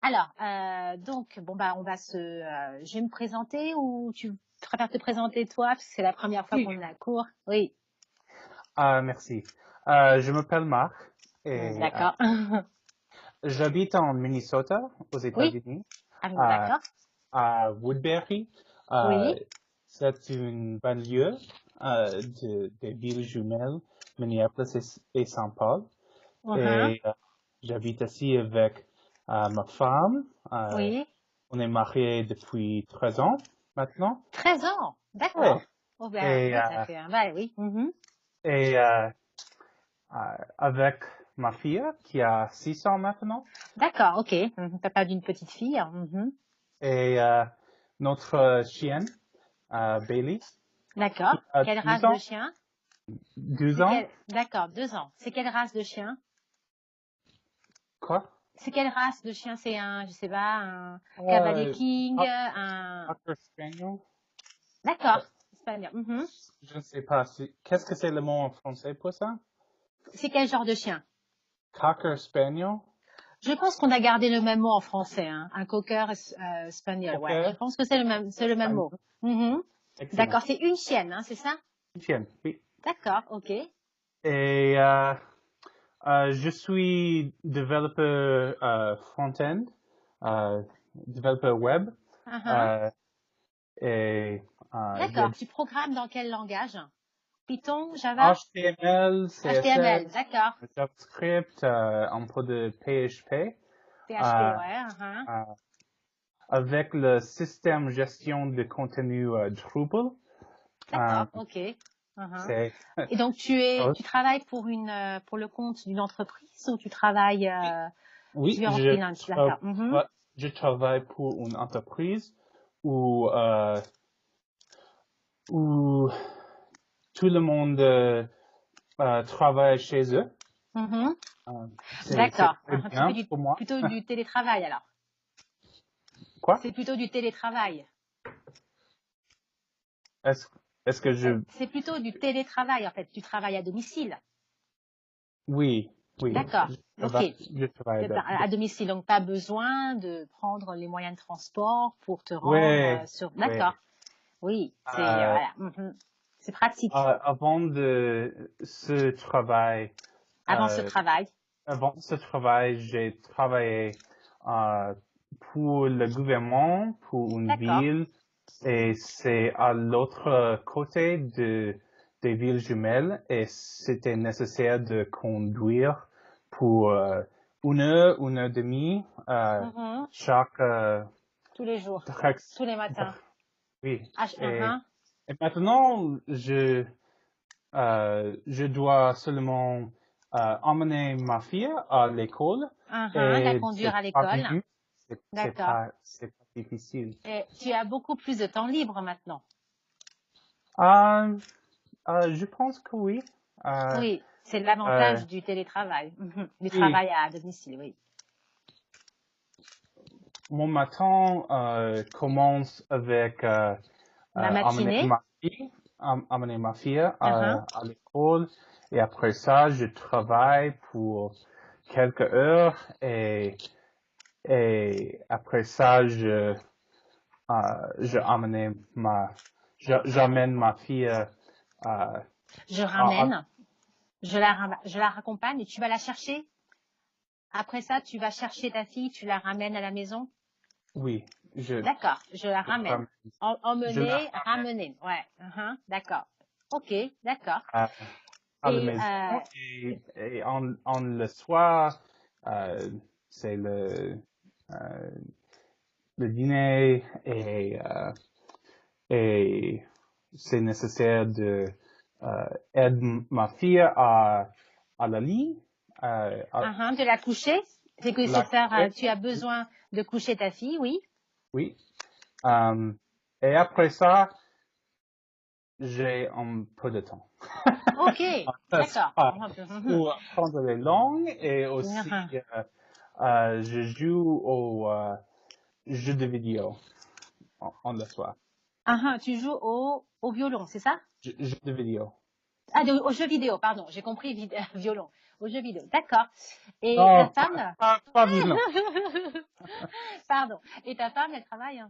Alors, donc, bon, bah, je vais me présenter ou tu préfères te présenter toi, parce que c'est la première fois Oui, qu'on est à court. Oui, merci. Je m'appelle Marc et d'accord. j'habite en Minnesota, aux Oui, États-Unis, ah, à, d'accord. à Woodbury. Euh, Oui, c'est une banlieue des villes jumelles, Minneapolis et Saint Paul. uhum, Et j'habite ici avec ma femme. oui. On est mariés depuis 13 ans maintenant. 13 ans, Ouais. d'accord. Oh, ben, Et, oui, ça fait un bail, oui. Mhm. et avec ma fille qui a 6 ans maintenant. D'accord, ok. Mhm. Papa d'une petite fille. Mhm. Et notre chienne, Bailey, qui D'accord. a Quelle 12 race de ans. chien? 12 ans? D'accord, 2 ans. C'est quelle race de chien? Quoi? C'est quelle race de chien? C'est un, je sais pas, un Cavalier Euh, King, Cock- un... Cocker Spaniel? D'accord, Euh, espagnol. Mhm. je ne sais pas. Qu'est-ce que c'est le mot en français pour ça? C'est quel genre de chien? Cocker Spaniel? Je pense qu'on a gardé le même mot en français, hein. Un cocker espagnol. Ouais, je Cocker pense que c'est le même mot. Spaniel? Mhm. Excellent. D'accord, c'est une chienne, hein, c'est ça? Une chienne, oui. D'accord, ok. Et je suis développeur front-end, développeur web. Mhm. Euh, et D'accord, j'ai tu programmes dans quel langage? Python, Java? HTML, HTML, CSS, d'accord. JavaScript, un peu de PHP, PHP, euh, ouais. Mhm. euh, avec le système gestion de contenu Drupal. Euh, D'accord, ok. Mhm. c'est Et donc tu travailles pour le compte d'une entreprise ou tu travailles, oui, tu es en freelance, d'accord. Mhm. je travaille pour une entreprise où où tout le monde travaille chez eux. Mhm. Euh, c'est D'accord. très Tu fais bien pour moi. plutôt du télétravail alors. Quoi? C'est plutôt du télétravail. Est-ce est-ce que je C'est plutôt du télétravail en fait. Tu travailles à domicile. oui, oui, D'accord. Ok. je travaille À domicile, donc pas besoin de prendre les moyens de transport pour te rendre ouais, sur. ouais. D'accord. Oui, c'est Euh, voilà. Mhm. C'est pratique. avant de ce travail, Avant ce euh, travail. j'ai travaillé euh, pour le gouvernement, pour une D'accord. ville, et c'est à l'autre côté des villes jumelles, et c'était nécessaire de conduire pour 1 heure et demie Mhm. chaque Tous les jours. direction. Tous les matins. Oui. Et, Mhm. et maintenant, je dois seulement emmener ma fille à l'école Mhm. La et conduire c'est à 3 l'école. minutes. D'accord. C'est pas difficile. Et tu as beaucoup plus de temps libre maintenant. Euh, je pense que oui. Euh, Oui, c'est euh, l'avantage du télétravail, du oui, travail à domicile, oui. mon matin commence avec La amener matinée, ma fille, amener ma fille uh-huh. à l'école et après ça, je travaille pour quelques heures et après ça, je j'amène ma fille à, Je à- ramène, je la raccompagne et tu vas la chercher. Après ça, tu vas chercher ta fille, tu la ramènes à la maison. oui, D'accord, je la je ramène. ramène, je la Emmener, ramène ramener. Ouais, d'accord. Ok, d'accord. à, à la Et maison et on le soir, euh, c'est euh, le dîner et c'est nécessaire de aider ma fille à la lit, de la coucher, c'est que la coucher, tu as besoin de coucher ta fille, oui. oui. Euh, et après ça, j'ai un peu de temps. Ok, Ça d'accord. pour prendre les langues et aussi je joue aux jeux de vidéo en le soir. Tu joues au violon, c'est ça? Jeux de vidéo. Ah, aux jeux vidéo, pardon, j'ai compris violon. Aux jeux vidéo, d'accord. Et ta Non, femme? pas violent. Pardon. Et ta femme, elle travaille?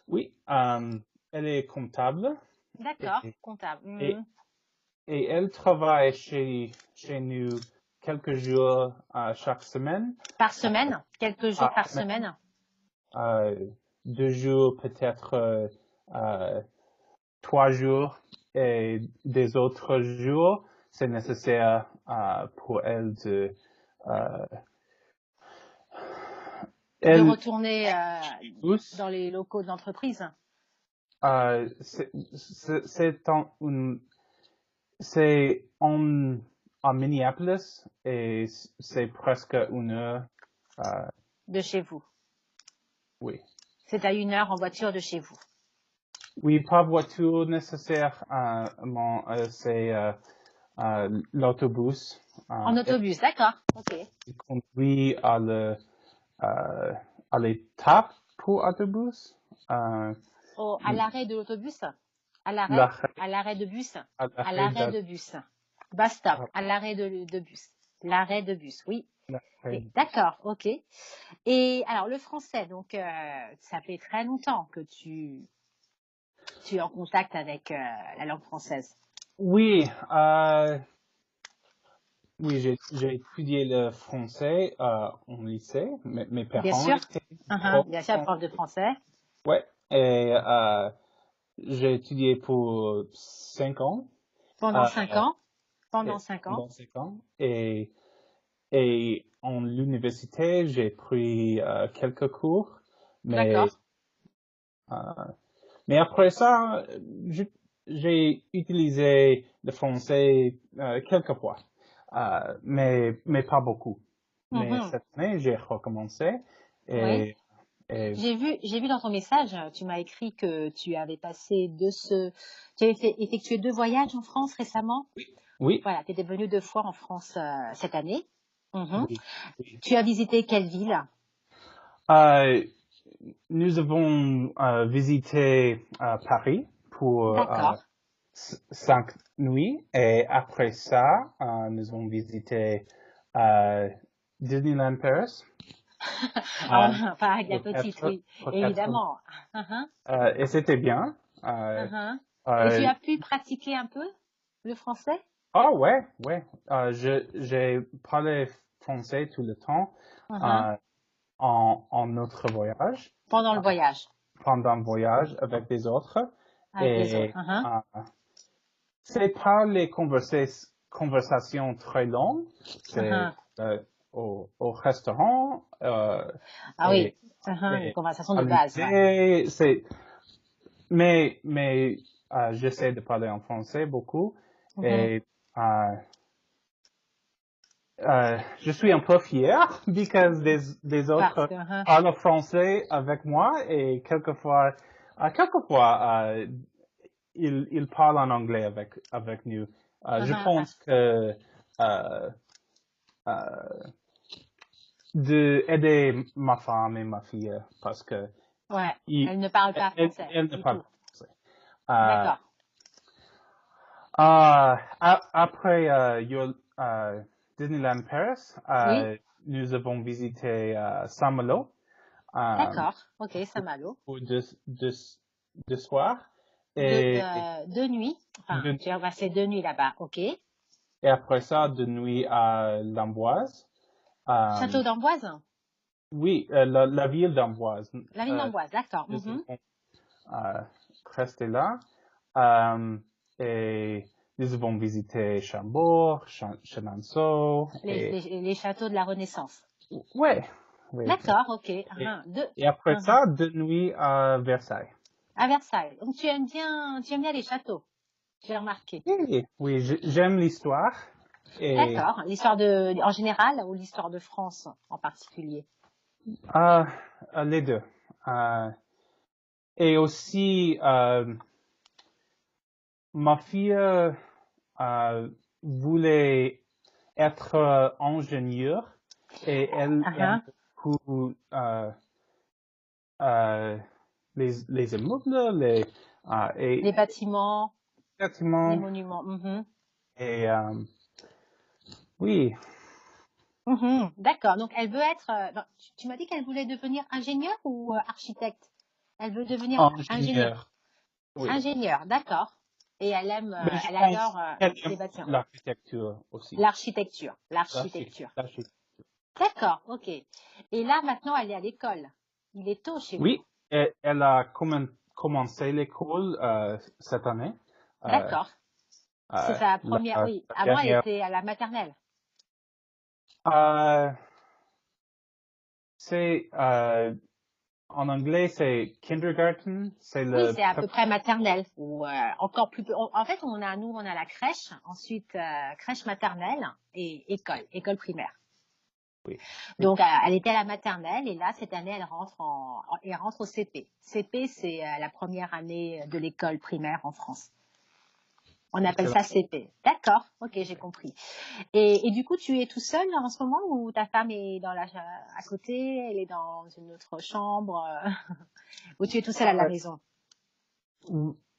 Oui, elle est comptable D'accord, et, comptable. et, et elle travaille chez nous quelques jours chaque semaine. Par semaine? Quelques jours par semaine? 2 jours, peut-être 3 jours. Et des autres jours, c'est nécessaire pour elle de retourner dans les locaux de l'entreprise? C'est en Minneapolis et c'est presque 1 heure. De chez vous? Oui. C'est à 1 heure en voiture de chez vous? Oui, pas voiture nécessaire, c'est l'autobus. En autobus, d'accord. Ok. Il conduit à l'étape pour autobus. À l'arrêt de l'autobus? À l'arrêt de bus? À l'arrêt de bus. Bus stop, à l'arrêt de bus. L'arrêt de bus, oui. D'accord, ok. Et alors, le français, donc, ça fait très longtemps que tu es en contact avec la langue française. Oui, oui, j'ai étudié le français en lycée. Mes Bien parents sûr. étaient Bien sûr, prof de français. Ouais, et j'ai étudié pour 5 ans. Pendant 5 ans? Pendant 5 ans. Et en l'université, j'ai pris quelques cours. Mais après ça, j'ai utilisé le français quelques fois. Mais pas beaucoup. Mais cette année, j'ai recommencé. Oui. Et J'ai vu dans ton message, tu m'as écrit que tu avais effectué 2 voyages en France récemment. oui. Voilà, tu étais venu 2 fois en France cette année. Oui. Tu as visité quelle ville? Nous avons visité Paris pour D'accord. 5 nuits et après ça, nous avons visité Disneyland Paris. Enfin, avec la petite, oui, évidemment. Et c'était bien. Et tu as pu pratiquer un peu le français? Ah ouais. J'ai parlé français tout le temps en notre voyage. Pendant le voyage? Pendant le voyage avec les autres. Avec les autres. C'est pas les conversations très longues. C'est au restaurant. Oui, les conversations de base. Mais j'essaie de parler en français beaucoup. Et je suis un peu fier parce que des autres parlent français avec moi et quelquefois ils parlent en anglais avec nous. Je pense que d'aider ma femme et ma fille parce que elle ne parle pas français. Elle ne parle pas français. D'accord. Après Disneyland Paris, nous avons visité Saint-Malo. D'accord. Ok, Saint-Malo. Pour 2 soirs. Et 2 nuits. Enfin, tu as passé 2 nuits là-bas. Ok. Et après ça, 2 nuits à l'Amboise. Château d'Amboise? Oui, la ville d'Amboise. La ville d'Amboise, d'accord. Nous avons resté là. Et nous avons visité Chambord, Chenonceau. Les châteaux de la Renaissance. Oui. D'accord, ok. Et après ça, 2 nuits à Versailles. À Versailles. Donc tu aimes bien les châteaux, j'ai remarqué. Oui, j'aime l'histoire. D'accord. L'histoire en général ou l'histoire de France en particulier? Les deux. Et aussi, ma fille voulait être ingénieure et elle aime beaucoup les immeubles, les bâtiments, les monuments. Et oui, D'accord. Donc, elle veut être... tu m'as dit qu'elle voulait devenir ingénieure ou architecte? Elle veut devenir ingénieure. Oui. Ingénieure, d'accord. Et elle aime, Mais elle adore les bâtiments. l'architecture aussi. L'architecture. D'accord, ok. Et là, maintenant, elle est à l'école. Il est tôt chez vous. Oui, elle a commencé l'école cette année. D'accord. C'est sa première, oui. Avant, elle était à la maternelle. C'est, en anglais, c'est kindergarten. Oui, c'est à peu près maternelle. Ou encore plus. En fait, nous, on a la crèche, ensuite crèche maternelle et école primaire. Oui. Donc, elle était à la maternelle et là, cette année, elle rentre au CP. CP, c'est la première année de l'école primaire en France. On appelle ça CP. D'accord, ok, j'ai compris. Et du coup, tu es tout seul en ce moment ou ta femme est à côté, elle est dans une autre chambre ou tu es tout seul à la maison?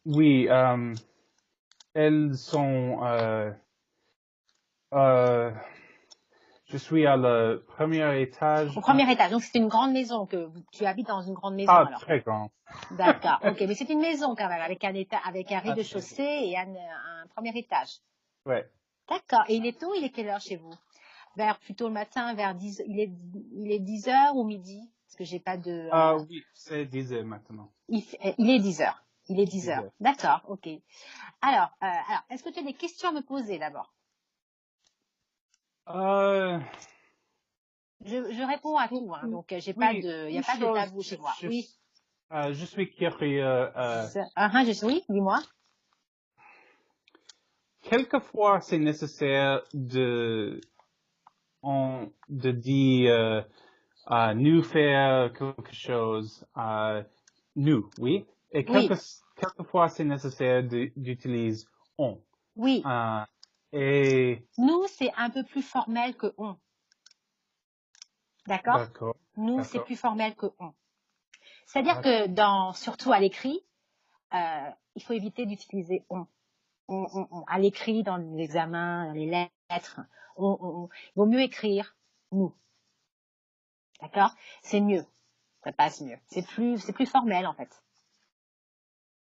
Oui, elles sont... je suis à le premier étage. Au premier étage. Donc, c'est une grande maison tu habites dans une grande maison alors. Très grande. D'accord. Ok, mais c'est une maison quand même avec un rez-de-chaussée et un premier étage. Ouais. D'accord. Et il est tôt, il est quelle heure chez vous? Plutôt le matin, vers 10, il est 10 heures ou midi? Parce que j'ai pas de... Oui, c'est 10 heures maintenant. Il est 10 heures. Il est 10 heures. D'accord, ok. Alors, est-ce que tu as des questions à me poser d'abord? Je réponds à tout, hein, donc il n'y a pas de tabou chez moi. Oui. Je suis curieux. Oui, dis-moi. Quelquefois, c'est nécessaire de dire nous faire quelque chose, nous, oui. Et quelquefois, c'est nécessaire d'utiliser on. Oui. Et nous, c'est un peu plus formel que on. D'accord? Nous, c'est plus formel que on. C'est-à-dire que surtout à l'écrit, il faut éviter d'utiliser on. À l'écrit, dans l'examen, dans les lettres, il vaut mieux écrire nous. D'accord? C'est mieux. Ça passe mieux. C'est plus formel, en fait.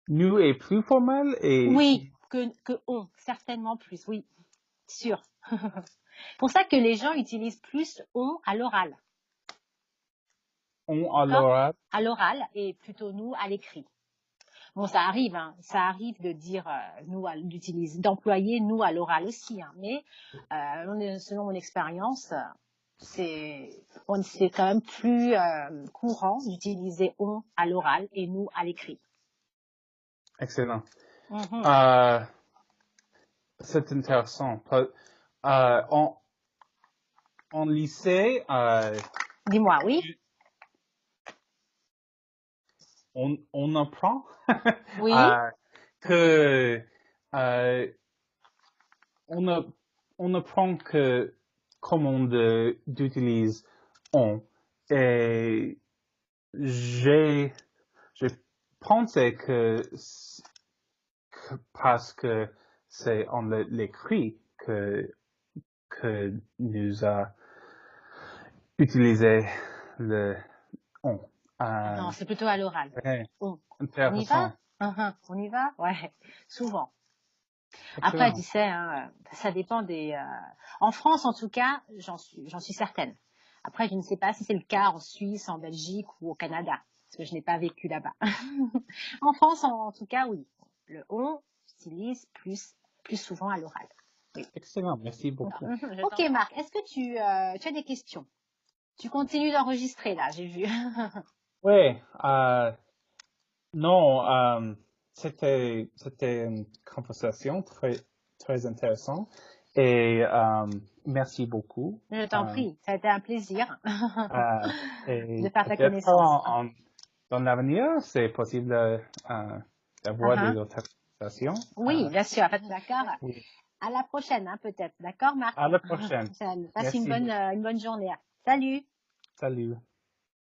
Nous est plus formel et... Oui, que on. Certainement plus, oui. Sûr. Pour ça que les gens utilisent plus on à l'oral. On à l'oral? À l'oral et plutôt nous à l'écrit. Bon, ça arrive, hein. Ça arrive de dire d'employer nous à l'oral aussi, hein. Mais selon mon expérience, c'est quand même plus courant d'utiliser on à l'oral et nous à l'écrit. Excellent. C'est intéressant. En lycée, dis-moi, oui. On apprend oui. que on apprend que comment d'utiliser on. Et j'ai pensé que parce que c'est en l'écrit que nous a utilisé le on. Non, c'est plutôt à l'oral. On y va? On y va? Ouais, souvent. Après, tu sais, hein, ça dépend des... En France, en tout cas, j'en suis certaine. Après, je ne sais pas si c'est le cas en Suisse, en Belgique ou au Canada, parce que je n'ai pas vécu là-bas. En France, en tout cas, oui. Le on s'utilise plus souvent à l'oral. Oui. Excellent, merci beaucoup. Ok, Marc, est-ce que tu as des questions? Tu continues d'enregistrer, là, j'ai vu. Oui, non, c'était une conversation très, très intéressante et merci beaucoup. Je t'en prie, ça a été un plaisir et de faire ta connaissance. Dans l'avenir, c'est possible d'avoir des autres conversations. Oui, bien sûr, d'accord. Oui. À la prochaine, hein, peut-être. D'accord, Marc? À la prochaine. Passe une bonne journée. Salut. Salut.